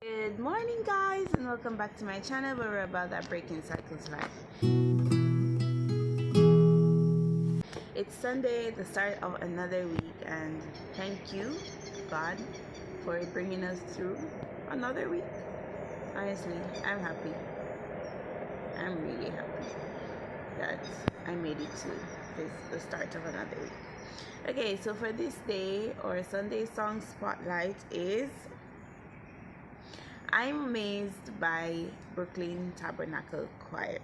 Good morning, guys, and welcome back to my channel where we're about that breaking cycles life. It's Sunday, the start of another week, and thank you, God, for bringing us through another week. Honestly, I'm happy. I'm really happy that I made it to the start of another week. Okay, so for this day, or Sunday song spotlight is I'm amazed by Brooklyn Tabernacle Choir.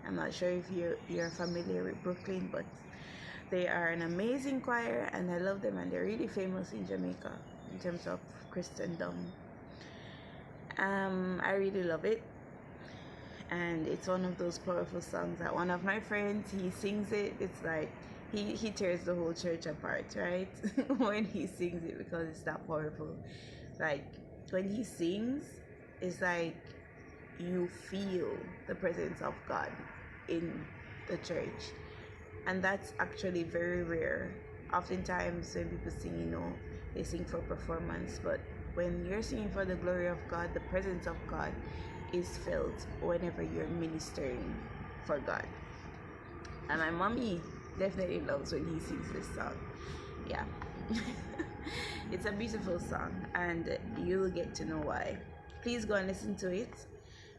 I'm not sure if you're familiar with Brooklyn, but they are an amazing choir and I love them, and they're really famous in Jamaica in terms of Christendom. I really love it, and it's one of those powerful songs that one of my friends, he sings it. It's like he tears the whole church apart, right? When he sings it, because it's that powerful. Like when he sings, it's like you feel the presence of God in the church, and that's actually very rare. Oftentimes when people sing, they sing for performance, but when you're singing for the glory of God, the presence of God is felt whenever you're ministering for God. And my mommy definitely loves when he sings this song. Yeah. It's a beautiful song, and you'll get to know why. Please go and listen to it.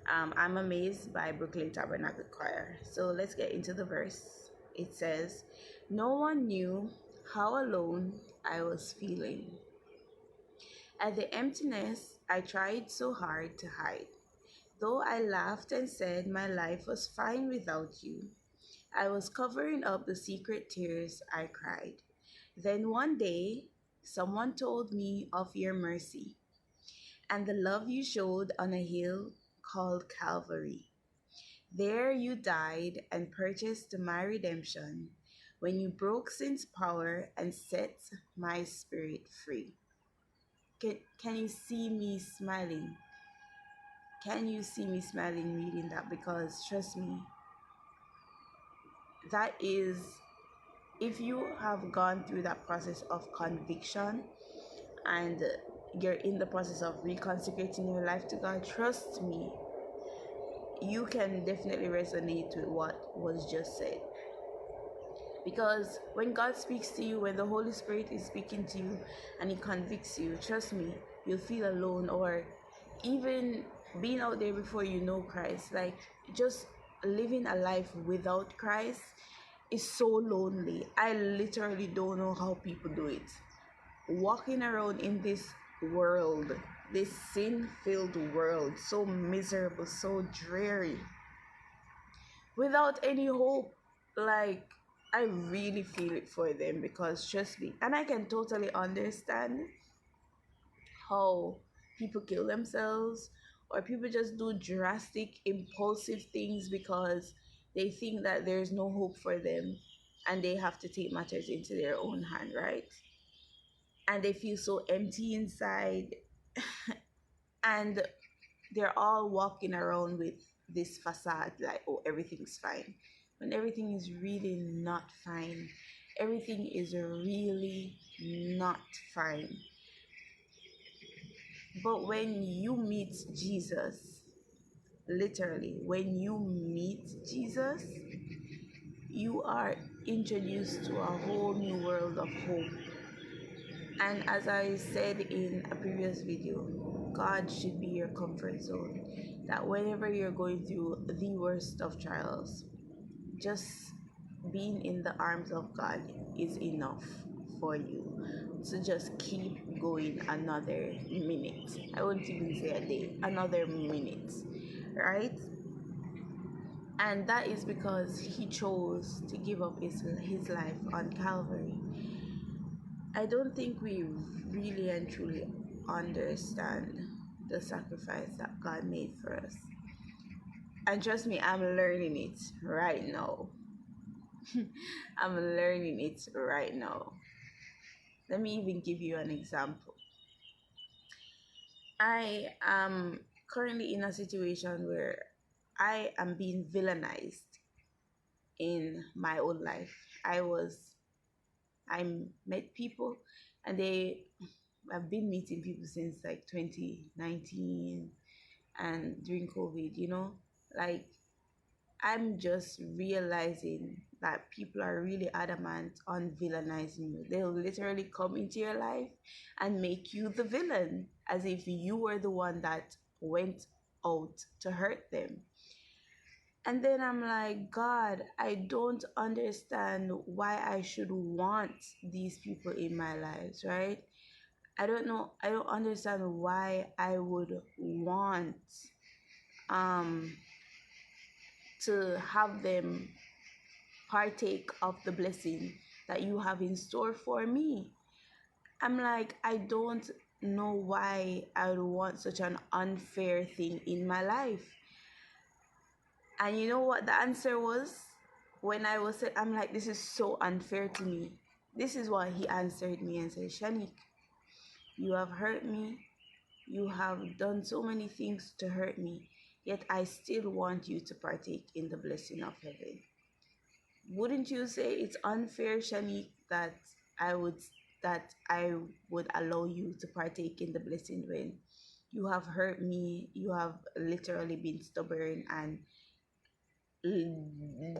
I'm amazed by Brooklyn Tabernacle Choir. So let's get into the verse. It says, "No one knew how alone I was feeling. At the emptiness I tried so hard to hide. Though I laughed and said my life was fine without you, I was covering up the secret tears I cried. Then one day, someone told me of your mercy and the love you showed on a hill called Calvary. There you died and purchased my redemption when you broke sin's power and set my spirit free." Can you see me smiling? Can you see me smiling reading that? Because trust me, that is, if you have gone through that process of conviction and you're in the process of reconsecrating your life to God, trust me, you can definitely resonate with what was just said. Because when God speaks to you, when the Holy Spirit is speaking to you and He convicts you, trust me, you'll feel alone, or even being out there before you know Christ, like just living a life without Christ is so lonely. I literally don't know how people do it. Walking around in this world, this sin filled world, so miserable, so dreary, without any hope. Like, I really feel it for them, because trust me, and I can totally understand how people kill themselves, or people just do drastic impulsive things because they think that there's no hope for them and they have to take matters into their own hand, right? And they feel so empty inside. And they're all walking around with this facade like, oh, everything's fine, when everything is really not fine. Everything is really not fine. But when you meet Jesus, literally, when you meet Jesus, you are introduced to a whole new world of hope. And as I said in a previous video, God should be your comfort zone. That whenever you're going through the worst of trials, just being in the arms of God is enough for you to just keep going another minute. I won't even say a day, another minute, right? And that is because He chose to give up his life on Calvary. I don't think we really and truly understand the sacrifice that God made for us. And trust me, I'm learning it right now. I'm learning it right now. Let me even give you an example. I am currently in a situation where I am being villainized in my own life. I met people, and they I've been meeting people since like 2019 and during COVID, like I'm just realizing that people are really adamant on villainizing you. They'll literally come into your life and make you the villain as if you were the one that went out to hurt them. And then I'm like, God, I don't understand why I should want these people in my lives, right? I don't know. I don't understand why I would want um to have them partake of the blessing that you have in store for me. I'm like, I don't know why I would want such an unfair thing in my life. And you know what the answer was? When I was said, I'm like, this is so unfair to me. This is what he answered me and said, Shanik, you have hurt me. You have done so many things to hurt me, yet I still want you to partake in the blessing of heaven. Wouldn't you say it's unfair, Shanik, I would I would allow you to partake in the blessing when you have hurt me, you have literally been stubborn and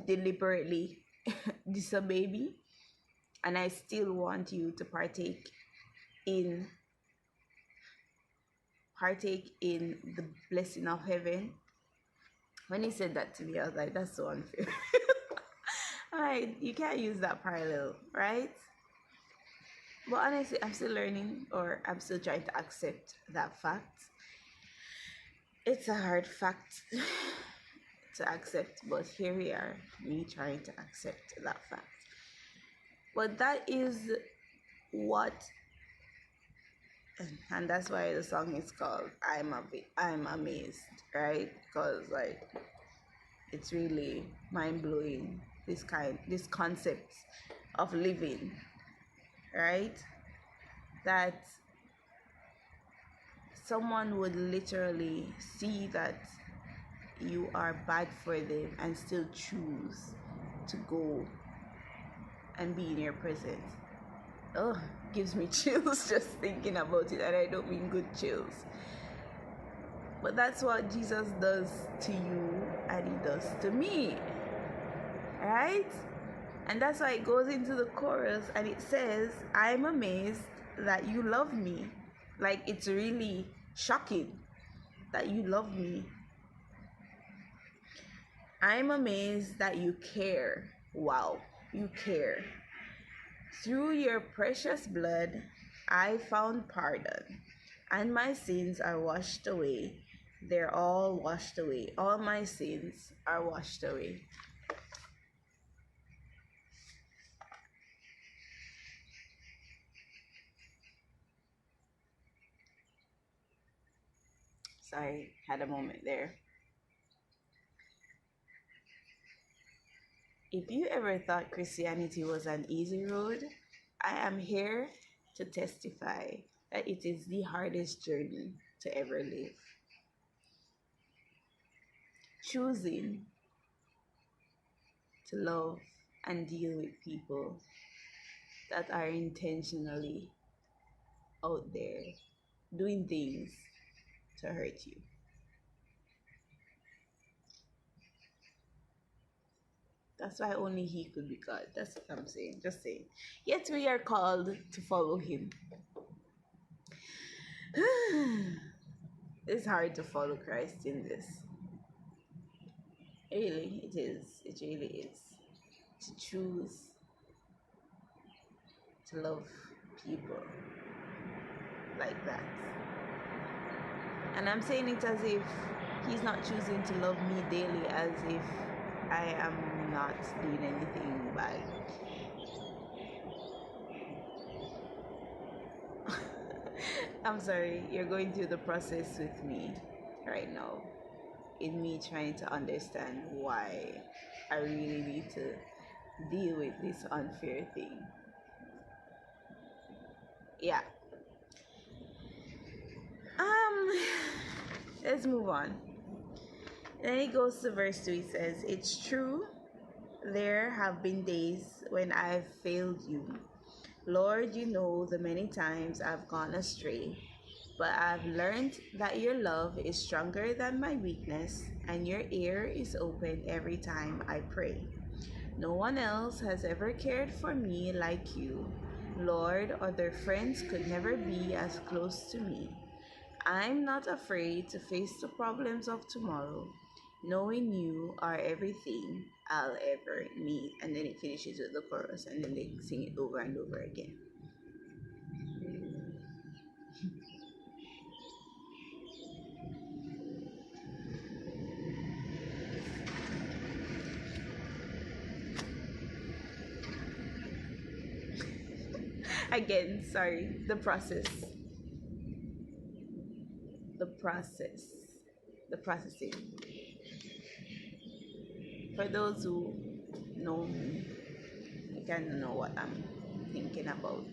deliberately disobey me, and I still want you to in partake in the blessing of heaven. When he said that to me, I was like, that's so unfair. Right, you can't use that parallel, right? But honestly, I'm still learning, or I'm still trying to accept that fact. It's a hard fact to accept, but here we are, me trying to accept that fact. But that is what, and that's why the song is called I'm Amazed, right? Because like it's really mind blowing, this concept of living, right? That someone would literally see that you are bad for them and still choose to go and be in your presence. Oh, gives me chills just thinking about it, and I don't mean good chills. But that's what Jesus does to you and he does to me, right? And that's why it goes into the chorus and it says, I'm amazed that you love me. Like, it's really shocking that you love me. I'm amazed that you care. Wow, you care. Through your precious blood, I found pardon, and my sins are washed away. They're all washed away. All my sins are washed away. Sorry, had a moment there. If you ever thought Christianity was an easy road, I am here to testify that it is the hardest journey to ever live. Choosing to love and deal with people that are intentionally out there doing things to hurt you. That's why only he could be God. That's what I'm saying. Just saying. Yet we are called to follow him. It's hard to follow Christ in this. Really, it is. It really is. To choose to love people like that. And I'm saying it as if he's not choosing to love me daily, as if I am not doing anything bad. I'm sorry, you're going through the process with me right now, in me trying to understand why I really need to deal with this unfair thing. Yeah. Let's move on. Then it goes to verse 2. It says, it's true, there have been days when I've failed you, Lord, you know the many times I've gone astray, but I've learned that your love is stronger than my weakness, and your ear is open every time I pray. No one else has ever cared for me like you. Lord, other friends could never be as close to me. I'm not afraid to face the problems of tomorrow, knowing you are everything I'll ever need. And then it finishes with the chorus, and then they sing it over and over again. Again, sorry, the process. The process. The processing. For those who know me, you kind of know what I'm thinking about.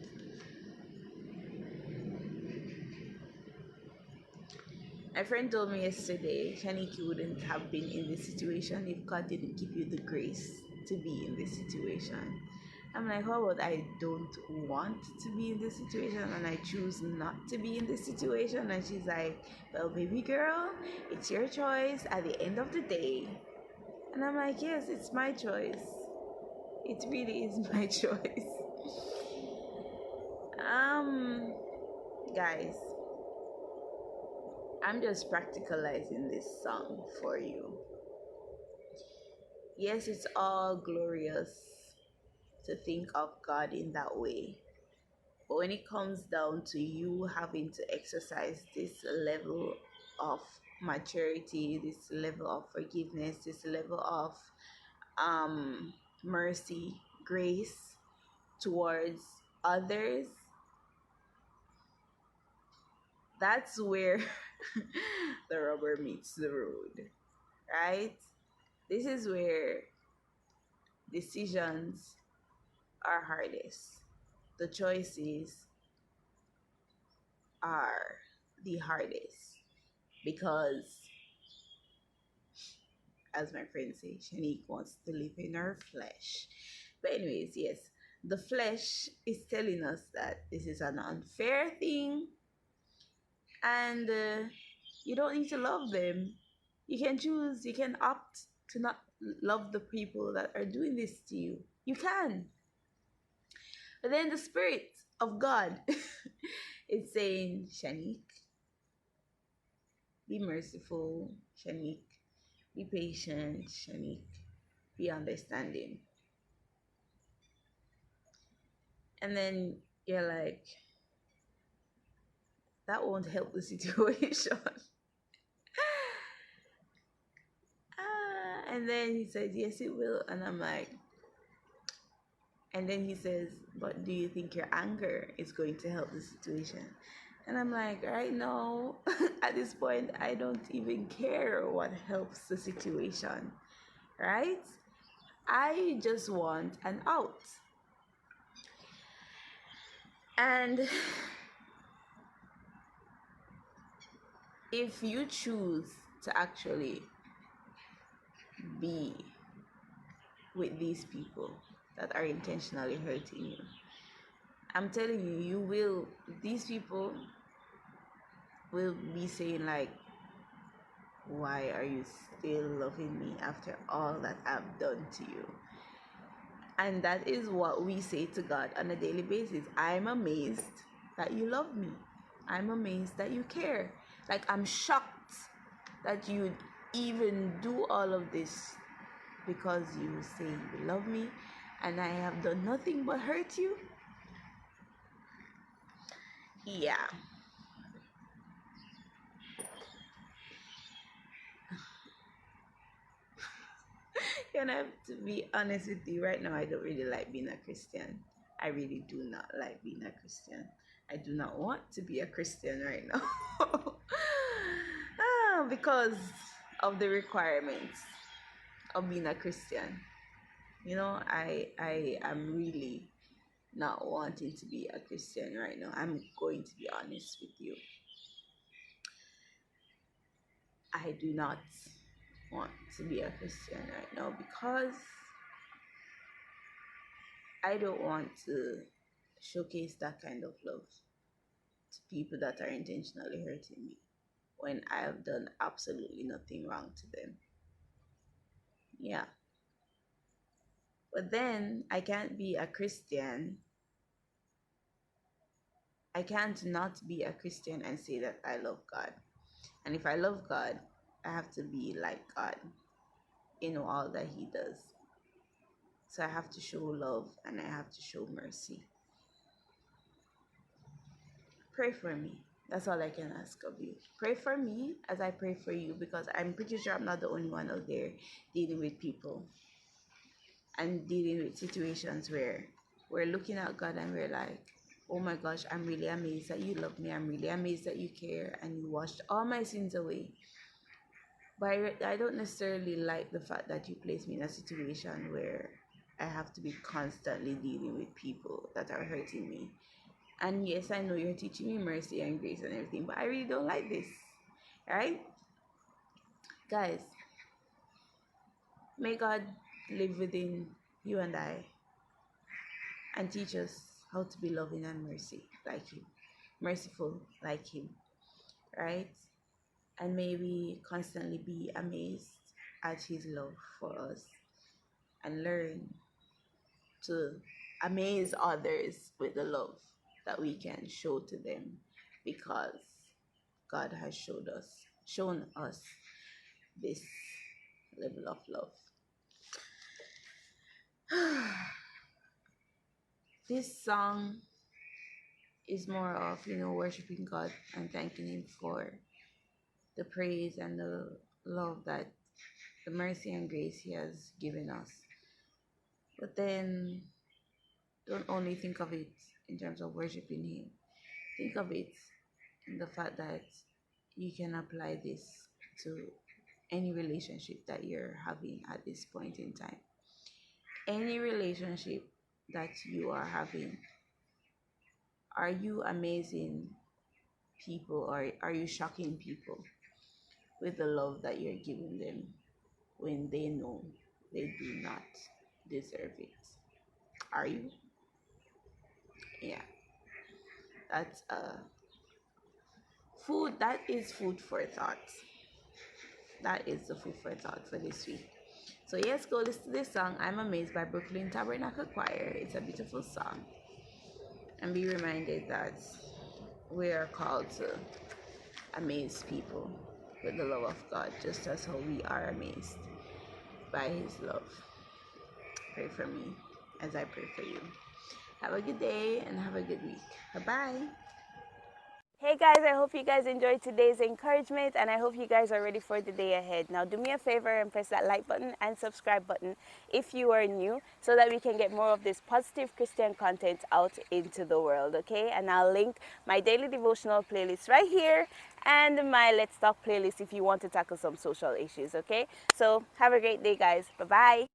My friend told me yesterday, Shanique, you wouldn't have been in this situation if God didn't give you the grace to be in this situation. I'm like, how about I don't want to be in this situation and I choose not to be in this situation? And she's like, well, baby girl, it's your choice at the end of the day. And I'm like, yes, it's my choice. It really is my choice. Guys, I'm just practicalizing this song for you. Yes, it's all glorious to think of God in that way. But when it comes down to you having to exercise this level of maturity, this level of forgiveness, this level of mercy, grace towards others, that's where the rubber meets the road, right? This is where decisions are hardest. The choices are the hardest because, as my friend says, Shanique wants to live in her flesh. But, anyways, yes, the flesh is telling us that this is an unfair thing and you don't need to love them. You can choose, you can opt to not love the people that are doing this to you. You can. But then the Spirit of God is saying, Shanique, be merciful, Shanique, be patient, Shanique, be understanding. And then you're like, that won't help the situation. And then he says, yes, it will. And I'm like, and then he says, but do you think your anger is going to help the situation? And I'm like, right now, at this point, I don't even care what helps the situation, right? I just want an out. And if you choose to actually be with these people that are intentionally hurting you, I'm telling you, these people will be saying like, why are you still loving me after all that I've done to you? And that is what we say to God on a daily basis. I'm amazed that you love me. I'm amazed that you care. Like, I'm shocked that you'd even do all of this because you say you love me and I have done nothing but hurt you. Yeah. And I have to be honest with you, right now I don't really like being a Christian. I really do not like being a Christian. I do not want to be a Christian right now. Because of the requirements of being a Christian. You know, I am really not wanting to be a Christian right now. I'm going to be honest with you. I do not want to be a Christian right now because I don't want to showcase that kind of love to people that are intentionally hurting me when I have done absolutely nothing wrong to them. Yeah. But then I can't be a Christian. I can't not be a Christian and say that I love God. And if I love God, I have to be like God in all that He does. So I have to show love and I have to show mercy. Pray for me. That's all I can ask of you. Pray for me as I pray for you, because I'm pretty sure I'm not the only one out there dealing with people and dealing with situations where we're looking at God and we're like, oh my gosh, I'm really amazed that you love me. I'm really amazed that you care and you washed all my sins away. But I don't necessarily like the fact that you place me in a situation where I have to be constantly dealing with people that are hurting me. And yes, I know you're teaching me mercy and grace and everything, but I really don't like this. Right? Guys, may God live within you and I and teach us how to be loving and mercy like Him, merciful like Him, right? And may we constantly be amazed at His love for us and learn to amaze others with the love that we can show to them, because God has shown us this level of love. This song is more of, worshiping God and thanking Him for the praise and the love that the mercy and grace He has given us. But then don't only think of it in terms of worshiping Him. Think of it in the fact that you can apply this to any relationship that you're having at this point in time. Any relationship that you are having, are you amazing people or are you shocking people with the love that you're giving them when they know they do not deserve it? Are you? Yeah. That's food. That is food for thought. That is the food for thought for this week. So yes, go listen to this song, I'm Amazed by Brooklyn Tabernacle Choir. It's a beautiful song. And be reminded that we are called to amaze people with the love of God, just as how we are amazed by His love. Pray for me as I pray for you. Have a good day and have a good week. Bye-bye. Hey guys, I hope you guys enjoyed today's encouragement and I hope you guys are ready for the day ahead. Now do me a favor and press that like button and subscribe button if you are new, so that we can get more of this positive Christian content out into the world, okay? And I'll link my daily devotional playlist right here and my Let's Talk playlist if you want to tackle some social issues, okay? So have a great day guys. Bye-bye.